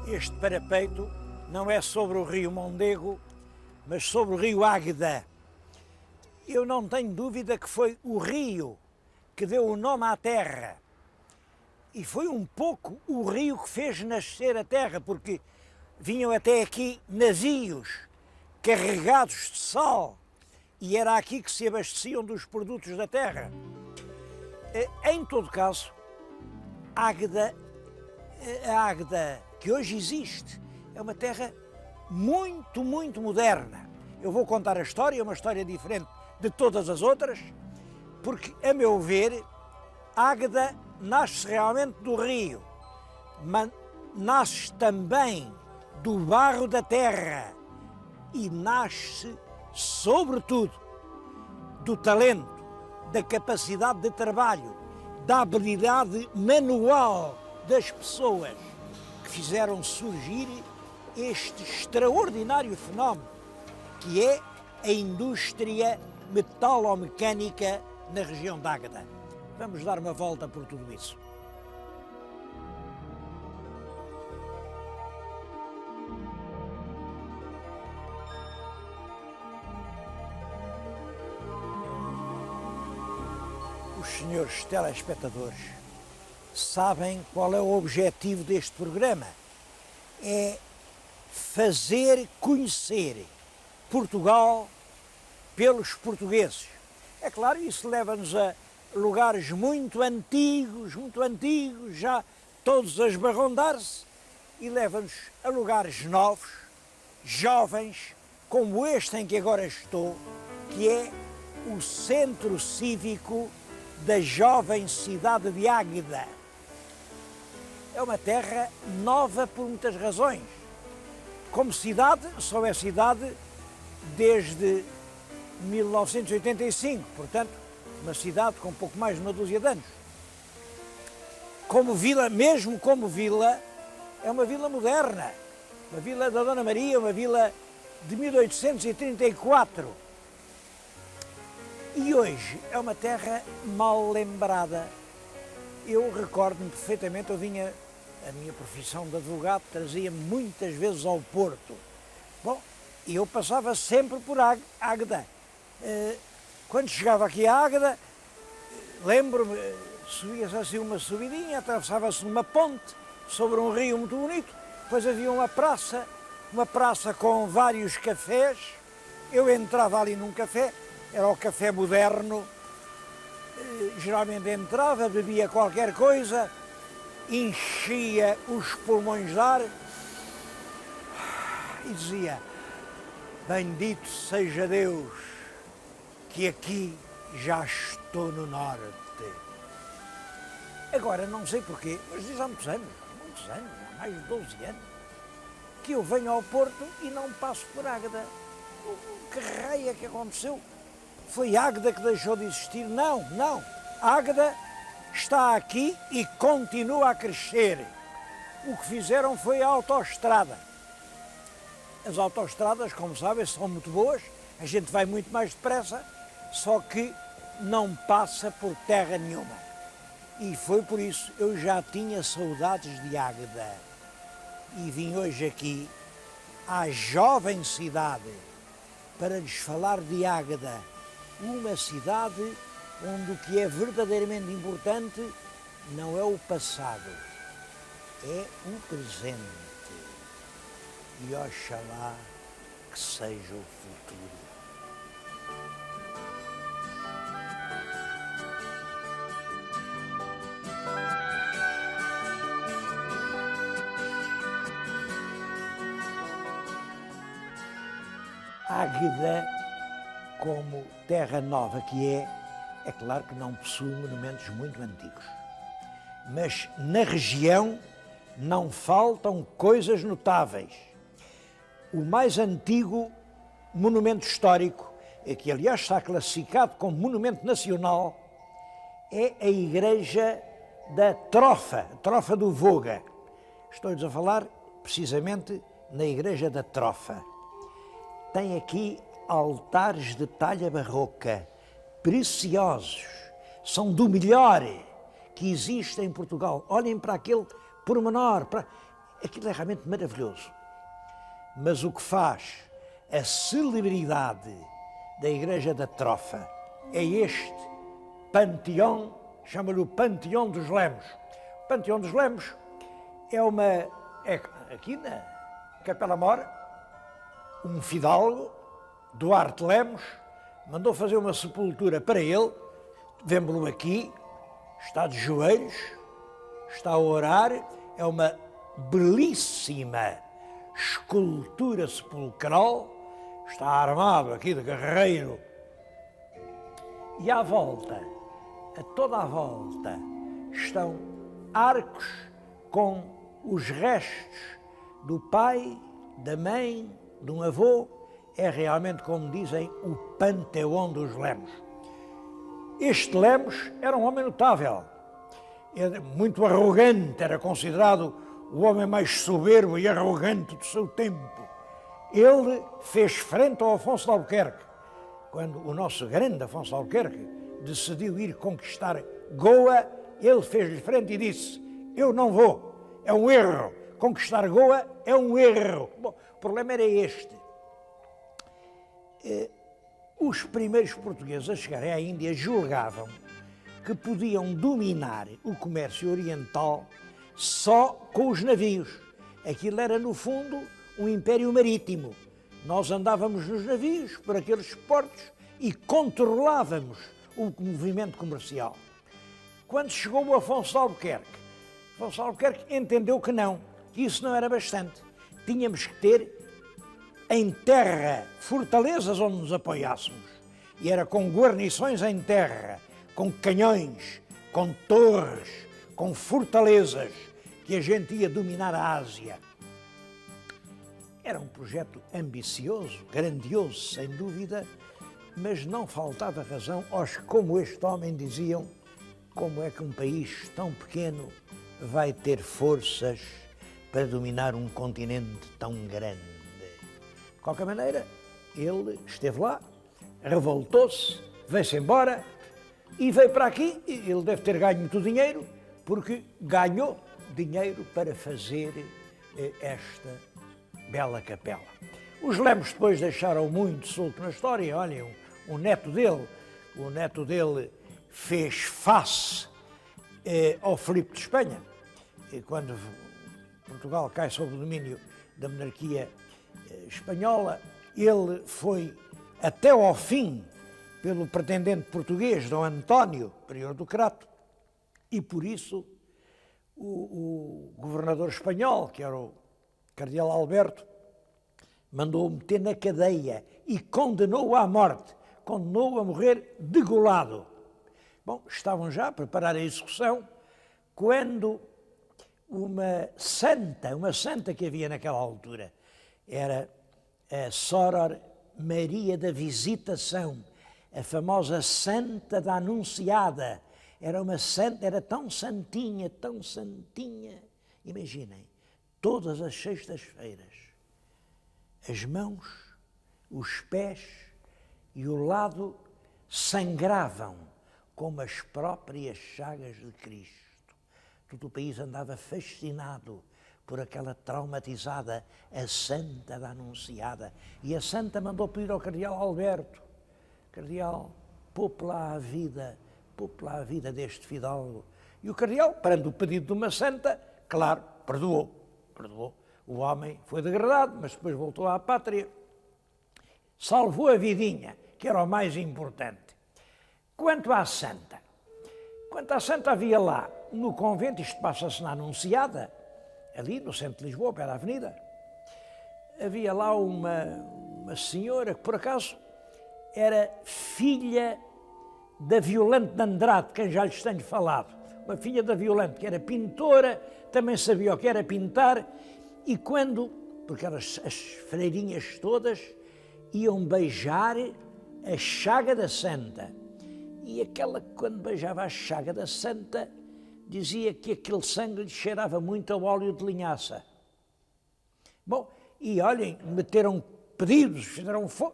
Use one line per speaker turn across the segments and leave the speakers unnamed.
Este parapeito não é sobre o rio Mondego, mas sobre o rio Águeda. Eu não tenho dúvida que foi o rio que deu o nome à terra. E foi um pouco o rio que fez nascer a terra, porque vinham até aqui navios carregados de sal e era aqui que se abasteciam dos produtos da terra. Em todo caso, a Águeda que hoje existe é uma terra muito moderna. Eu vou contar a história, é uma história diferente de todas as outras, porque, a meu ver, Águeda nasce realmente do rio, mas nasce também do barro da terra e nasce, sobretudo, do talento, da capacidade de trabalho, da habilidade manual das pessoas que fizeram surgir este extraordinário fenómeno que é a indústria metalomecânica na região de Águeda. Vamos dar uma volta por tudo isso. Os senhores telespectadores sabem qual é o objetivo deste programa. É fazer conhecer Portugal pelos portugueses. É claro, isso leva-nos a lugares muito antigos, já todos a esbarrondar-se, e leva-nos a lugares novos, jovens, como este em que agora estou, que é o Centro Cívico da jovem cidade de Águeda. É uma terra nova por muitas razões. Como cidade, só é cidade desde 1985, portanto, uma cidade com pouco mais de uma dúzia de anos. Como vila, mesmo como vila, é uma vila moderna, uma vila da Dona Maria, uma vila de 1834. E hoje é uma terra mal lembrada. Eu recordo-me perfeitamente, a minha profissão de advogado trazia-me muitas vezes ao Porto. Bom, e eu passava sempre por Águeda. Quando chegava aqui a Águeda, lembro-me, subia-se assim uma subidinha, atravessava-se uma ponte sobre um rio muito bonito, depois havia uma praça com vários cafés. Eu entrava ali num café, era o café moderno, geralmente entrava, bebia qualquer coisa, enchia os pulmões de ar e dizia: bendito seja Deus que aqui já estou no norte. Agora, não sei porquê, mas diz há muitos anos, há mais de 12 anos, que eu venho ao Porto e não passo por Águeda. Que raio é que aconteceu? Foi Águeda que deixou de existir? Não. Águeda está aqui e continua a crescer. O que fizeram foi a autoestrada. As autoestradas, como sabem, são muito boas, a gente vai muito mais depressa, só que não passa por terra nenhuma. E foi por isso que eu já tinha saudades de Águeda. E vim hoje aqui à jovem cidade para lhes falar de Águeda, uma cidade onde o que é verdadeiramente importante não é o passado, é o presente. E oxalá que seja o futuro. Águeda, como terra nova que é claro que não possui monumentos muito antigos. Mas na região não faltam coisas notáveis. O mais antigo monumento histórico, que aliás está classificado como monumento nacional, é a igreja da Trofa do Voga. Estou-lhes a falar precisamente na igreja da Trofa. Tem aqui altares de talha barroca, preciosos, são do melhor que existe em Portugal. Olhem para aquele pormenor, aquilo é realmente maravilhoso. Mas o que faz a celebridade da Igreja da Trofa é este panteão, chama-lhe o Panteão dos Lemos. O Panteão dos Lemos é aqui na Capela Mor, um fidalgo, Duarte Lemos, mandou fazer uma sepultura para ele, vemos-lo aqui, está de joelhos, está a orar, é uma belíssima escultura sepulcral, está armado aqui de guerreiro. E à volta, a toda a volta, estão arcos com os restos do pai, da mãe, de um avô. É realmente, como dizem, o Panteão dos Lemos. Este Lemos era um homem notável, era muito arrogante, era considerado o homem mais soberbo e arrogante do seu tempo. Ele fez frente ao Afonso de Albuquerque, quando o nosso grande Afonso de Albuquerque decidiu ir conquistar Goa, ele fez-lhe frente e disse: eu não vou, é um erro, conquistar Goa é um erro. Bom, o problema era este. Os primeiros portugueses a chegarem à Índia julgavam que podiam dominar o comércio oriental só com os navios. Aquilo era, no fundo, um império marítimo. Nós andávamos nos navios por aqueles portos e controlávamos o movimento comercial. Quando chegou o Afonso de Albuquerque entendeu que não, que isso não era bastante. Tínhamos que ter em terra fortalezas onde nos apoiássemos. E era com guarnições em terra, com canhões, com torres, com fortalezas, que a gente ia dominar a Ásia. Era um projeto ambicioso, grandioso, sem dúvida, mas não faltava razão aos que, como este homem, diziam: como é que um país tão pequeno vai ter forças para dominar um continente tão grande? De qualquer maneira, ele esteve lá, revoltou-se, veio-se embora e veio para aqui. Ele deve ter ganho muito dinheiro, porque ganhou dinheiro para fazer esta bela capela. Os Lemos depois deixaram muito solto na história. Olhem, o neto dele fez face ao Filipe de Espanha, e quando Portugal cai sob o domínio da monarquia espanhola, ele foi até ao fim pelo pretendente português, Dom António, prior do Crato, e por isso o governador espanhol, que era o cardeal Alberto, mandou-o meter na cadeia e condenou-o à morte, condenou-o a morrer degolado. Bom, estavam já a preparar a execução quando uma santa que havia naquela altura, era a Soror Maria da Visitação, a famosa Santa da Anunciada. Era uma santa, era tão santinha, imaginem, todas as sextas-feiras, as mãos, os pés e o lado sangravam como as próprias chagas de Cristo. Todo o país andava fascinado por aquela traumatizada, a Santa da Anunciada. E a Santa mandou pedir ao cardeal Alberto: cardeal, poupe lá a vida deste fidalgo. E o cardeal, perante o pedido de uma santa, claro, perdoou. O homem foi degradado, mas depois voltou à pátria. Salvou a vidinha, que era o mais importante. Quanto à santa, havia lá no convento, isto passa-se na Anunciada, ali no centro de Lisboa, pé da avenida, havia lá uma senhora que, por acaso, era filha da Violante de Andrade, quem já lhes tenho falado. Uma filha da Violante, que era pintora, também sabia o que era pintar, e porque as freirinhas todas iam beijar a chaga da santa. E aquela, quando beijava a chaga da santa, dizia que aquele sangue lhe cheirava muito a óleo de linhaça. Bom, e olhem, meteram pedidos,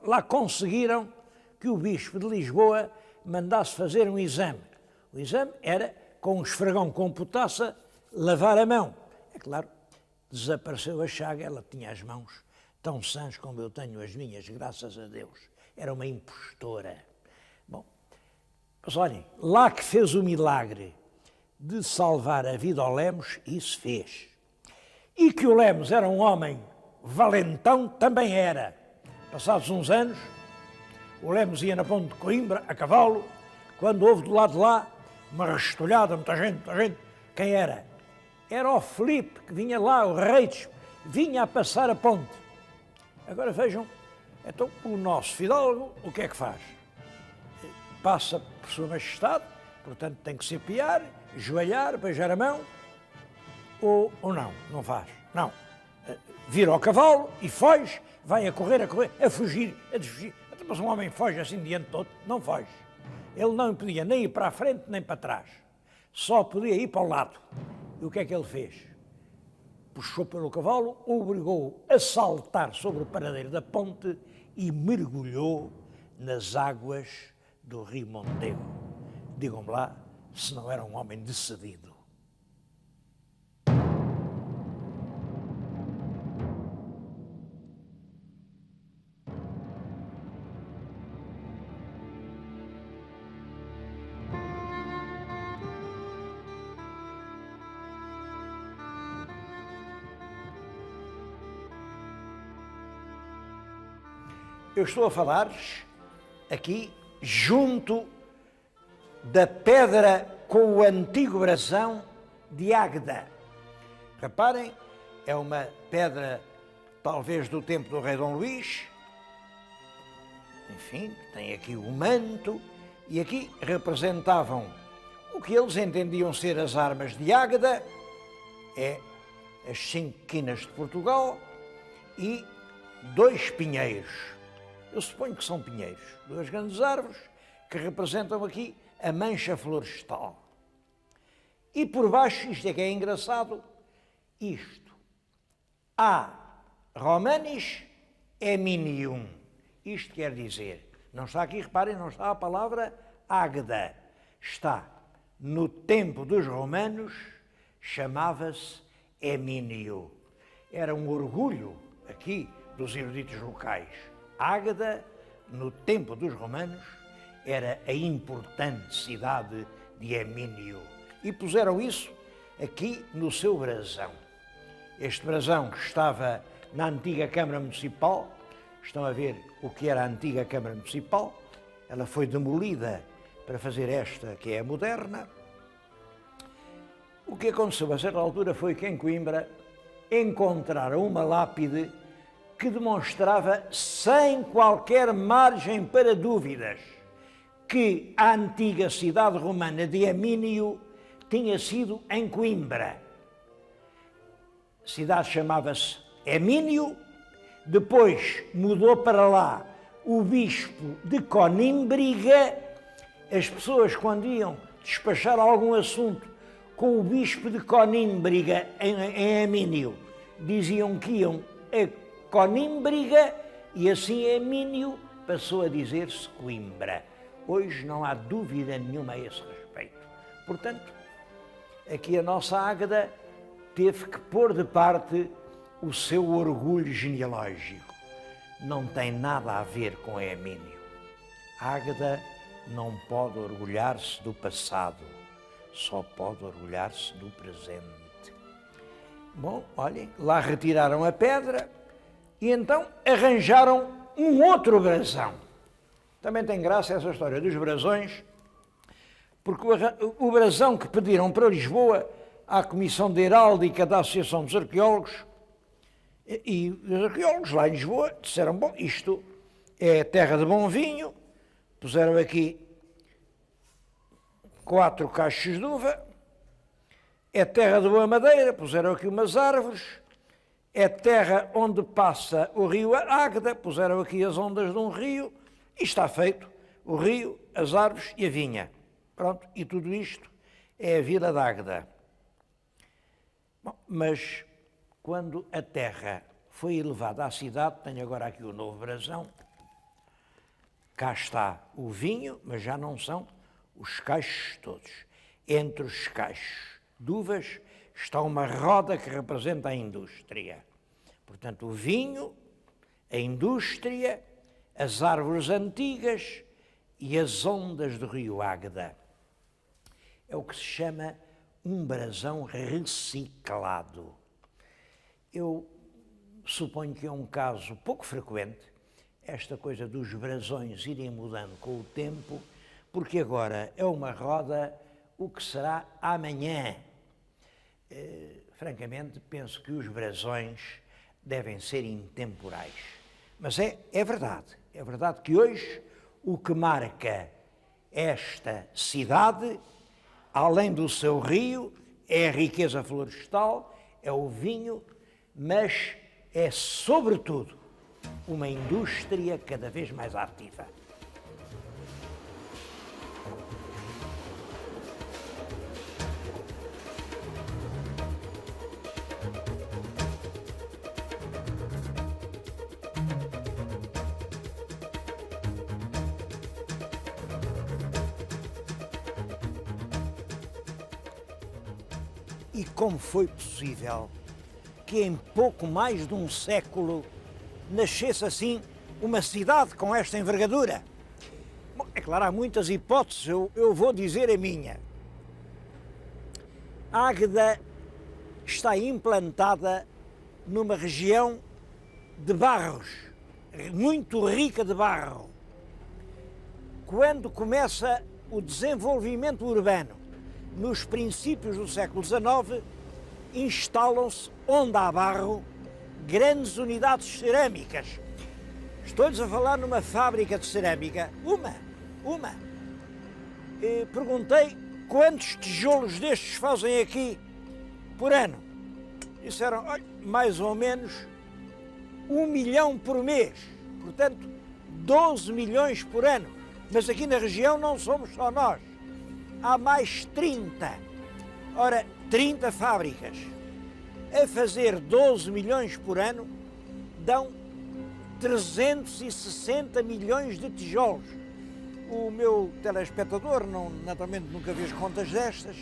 lá conseguiram que o bispo de Lisboa mandasse fazer um exame. O exame era, com um esfregão com potaça, lavar a mão. É claro, desapareceu a chaga, ela tinha as mãos tão sãs como eu tenho as minhas, graças a Deus. Era uma impostora. Bom, mas olhem, lá que fez o milagre de salvar a vida ao Lemos, isso fez. E que o Lemos era um homem valentão, também era. Passados uns anos, o Lemos ia na ponte de Coimbra, a cavalo, quando houve do lado de lá uma rastolhada, muita gente. Quem era? Era o Filipe, que vinha lá, o rei, vinha a passar a ponte. Agora vejam, então o nosso fidalgo, o que é que faz? Passa por Sua Majestade, portanto tem que se apiar, joelhar, beijar a mão, ou não faz. Não. Vira ao cavalo e foge, vai a correr, a fugir, a desfugir. Mas um homem foge assim diante de outro, não foge. Ele não podia nem ir para a frente nem para trás, só podia ir para o lado. E o que é que ele fez? Puxou pelo cavalo, obrigou a saltar sobre o paradeiro da ponte e mergulhou nas águas do rio Mondego. Digam-me lá se não era um homem decidido. Eu estou a falar-lhes aqui junto da pedra com o antigo brasão de Águeda. Reparem, é uma pedra talvez do tempo do rei Dom Luís. Enfim, tem aqui o manto e aqui representavam o que eles entendiam ser as armas de Águeda, é as 5 quinas de Portugal e 2 pinheiros. Eu suponho que são pinheiros, 2 grandes árvores que representam aqui a mancha florestal. E por baixo, isto é que é engraçado, isto. A Romanis Eminium. Isto quer dizer, não está aqui, reparem, não está a palavra Águeda. Está no tempo dos romanos, chamava-se Emínio. Era um orgulho aqui dos eruditos locais. Águeda, no tempo dos romanos, era a importante cidade de Emínio. E puseram isso aqui no seu brasão. Este brasão que estava na antiga Câmara Municipal, estão a ver o que era a antiga Câmara Municipal, ela foi demolida para fazer esta que é a moderna. O que aconteceu a certa altura foi que em Coimbra encontraram uma lápide que demonstrava, sem qualquer margem para dúvidas, que a antiga cidade romana de Emínio tinha sido em Coimbra. A cidade chamava-se Emínio, depois mudou para lá o bispo de Conímbriga. As pessoas, quando iam despachar algum assunto com o bispo de Conímbriga em Emínio, diziam que iam a Conímbriga e assim Emínio passou a dizer-se Coimbra. Hoje não há dúvida nenhuma a esse respeito. Portanto, aqui a nossa Águeda teve que pôr de parte o seu orgulho genealógico. Não tem nada a ver com Emínio. Águeda não pode orgulhar-se do passado, só pode orgulhar-se do presente. Bom, olhem, lá retiraram a pedra e então arranjaram um outro brasão. Também tem graça essa história dos brasões, porque o brasão que pediram para Lisboa à Comissão de Heráldica da Associação dos Arqueólogos, e os arqueólogos lá em Lisboa disseram, bom, isto é terra de bom vinho, puseram aqui 4 cachos de uva, é terra de boa madeira, puseram aqui umas árvores, é terra onde passa o rio Águeda, puseram aqui as ondas de um rio, e está feito o rio, as árvores e a vinha. Pronto, e tudo isto é a Vila de Águeda. Bom, mas quando a terra foi elevada à cidade, tenho agora aqui o novo brasão, cá está o vinho, mas já não são os cachos todos. Entre os cachos de uvas está uma roda que representa a indústria. Portanto, o vinho, a indústria, as árvores antigas e as ondas do rio Águeda. É o que se chama um brasão reciclado. Eu suponho que é um caso pouco frequente, esta coisa dos brasões irem mudando com o tempo, porque agora é uma roda, o que será amanhã. Francamente, penso que os brasões devem ser intemporais. Mas é verdade que hoje o que marca esta cidade, além do seu rio, é a riqueza florestal, é o vinho, mas é, sobretudo, uma indústria cada vez mais ativa. E como foi possível que em pouco mais de um século nascesse assim uma cidade com esta envergadura? Bom, é claro, há muitas hipóteses, eu vou dizer a minha. Águeda está implantada numa região de barros, muito rica de barro. Quando começa o desenvolvimento urbano, nos princípios do século XIX, instalam-se, onde há barro, grandes unidades cerâmicas. Estou-lhes a falar numa fábrica de cerâmica, uma. Perguntei quantos tijolos destes fazem aqui por ano. Disseram, olha, mais ou menos 1 milhão por mês, portanto 12 milhões por ano. Mas aqui na região não somos só nós. Há mais 30. Ora, 30 fábricas a fazer 12 milhões por ano dão 360 milhões de tijolos. O meu telespectador naturalmente nunca viu as contas destas,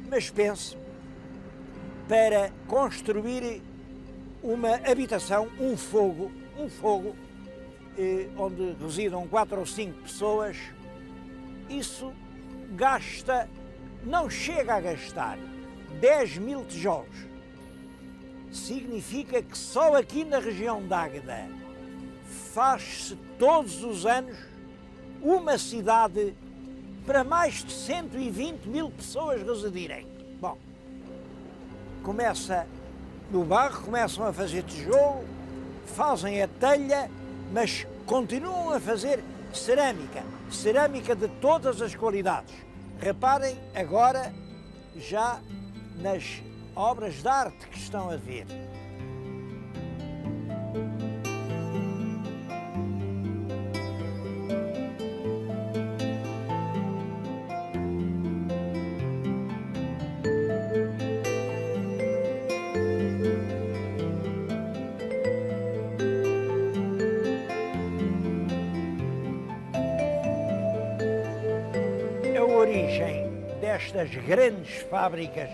mas pense, para construir uma habitação, um fogo, onde residam 4 ou 5 pessoas, isso não chega a gastar 10 mil tijolos. Significa que só aqui na região de Águeda faz-se todos os anos uma cidade para mais de 120 mil pessoas residirem. Bom, começa no barro, começam a fazer tijolo, fazem a telha, mas continuam a fazer cerâmica de todas as qualidades. Reparem agora já nas obras de arte que estão a ver. A origem destas grandes fábricas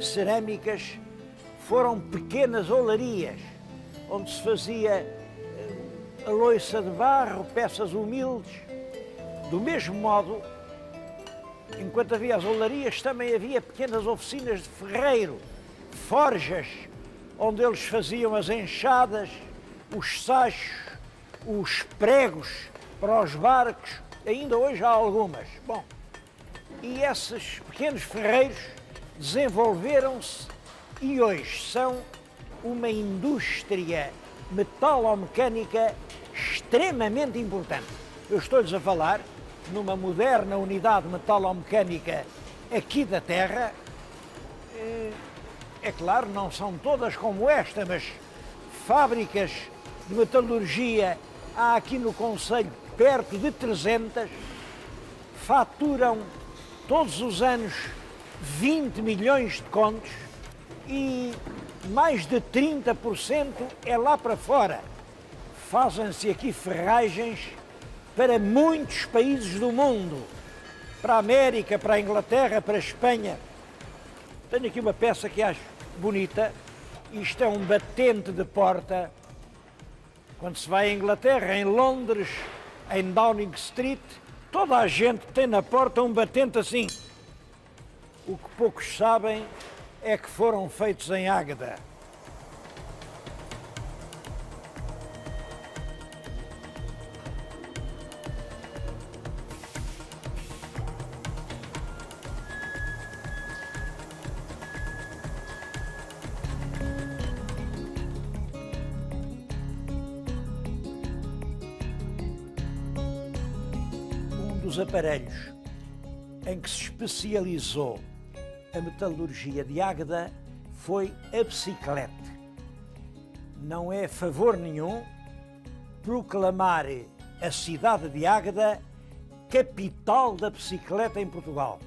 cerâmicas foram pequenas olarias, onde se fazia a louça de barro, peças humildes. Do mesmo modo, enquanto havia as olarias, também havia pequenas oficinas de ferreiro, forjas, onde eles faziam as enxadas, os sachos, os pregos para os barcos. Ainda hoje há algumas. Bom, e esses pequenos ferreiros desenvolveram-se e hoje são uma indústria metalomecânica extremamente importante. Eu estou-lhes a falar numa moderna unidade metalomecânica aqui da Terra. É claro, não são todas como esta, mas fábricas de metalurgia há aqui no concelho perto de 300, faturam todos os anos 20 milhões de contos e mais de 30% é lá para fora. Fazem-se aqui ferragens para muitos países do mundo, para a América, para a Inglaterra, para a Espanha. Tenho aqui uma peça que acho bonita. Isto é um batente de porta. Quando se vai à Inglaterra, em Londres, em Downing Street, toda a gente tem na porta um batente assim. O que poucos sabem é que foram feitos em Águeda. Dos aparelhos em que se especializou a metalurgia de Águeda foi a bicicleta. Não é favor nenhum proclamar a cidade de Águeda capital da bicicleta em Portugal.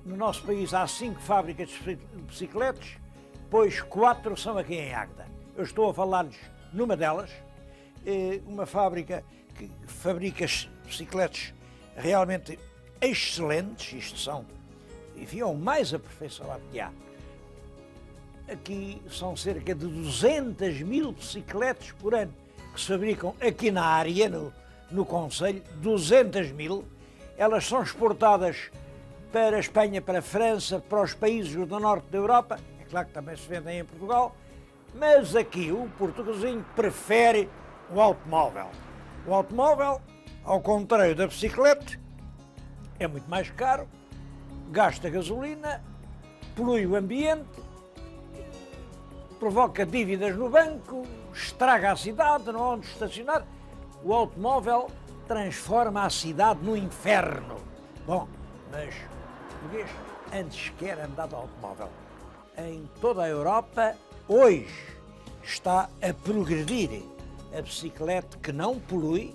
No nosso país há 5 fábricas de bicicletas, pois 4 são aqui em Águeda. Eu estou a falar-lhes numa delas, uma fábrica que fabrica bicicletas realmente excelentes, isto são, enfim, é o mais aperfeiçoado que há. Aqui são cerca de 200.000 bicicletas por ano que se fabricam aqui na área, no concelho, 200.000. Elas são exportadas para a Espanha, para a França, para os países do norte da Europa, é claro que também se vendem em Portugal, mas aqui o portuguesinho prefere o automóvel. O automóvel, ao contrário da bicicleta, é muito mais caro, gasta gasolina, polui o ambiente, provoca dívidas no banco, estraga a cidade, não há onde estacionar. O automóvel transforma a cidade no inferno. Bom, mas o português antes quer andar de automóvel. Em toda a Europa, hoje, está a progredir a bicicleta que não polui,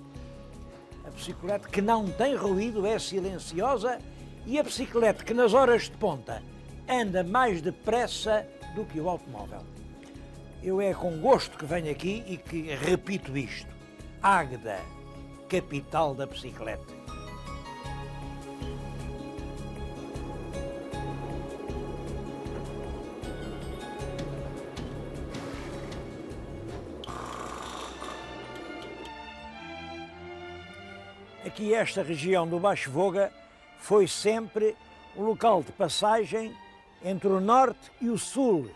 a bicicleta que não tem ruído, é silenciosa, e a bicicleta que nas horas de ponta anda mais depressa do que o automóvel. Eu é com gosto que venho aqui e que repito isto. Águeda, capital da bicicleta. Aqui esta região do Baixo Voga foi sempre um local de passagem entre o norte e o sul.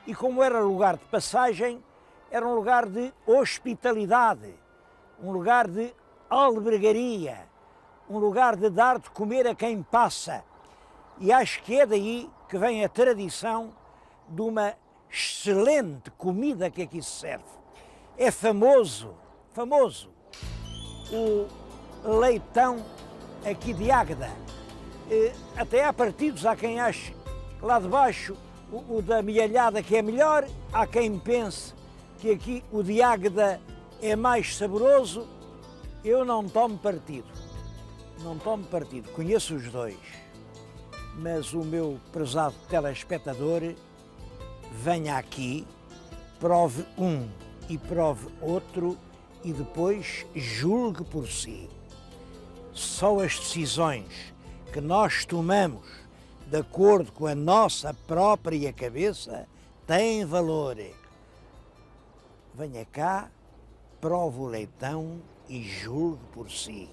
E como era lugar de passagem, era um lugar de hospitalidade, um lugar de albergaria, um lugar de dar de comer a quem passa. E acho que é daí que vem a tradição de uma excelente comida que aqui se serve. É famoso o leitão aqui de Águeda. Até há partidos, há quem ache lá de baixo o da Mialhada que é melhor, há quem pense que aqui o de Águeda é mais saboroso. Eu não tomo partido, conheço os dois, mas o meu prezado telespectador venha aqui, prove um e prove outro e depois julgue por si. Só as decisões que nós tomamos de acordo com a nossa própria cabeça têm valor. Venha cá, prove o leitão e julgue por si.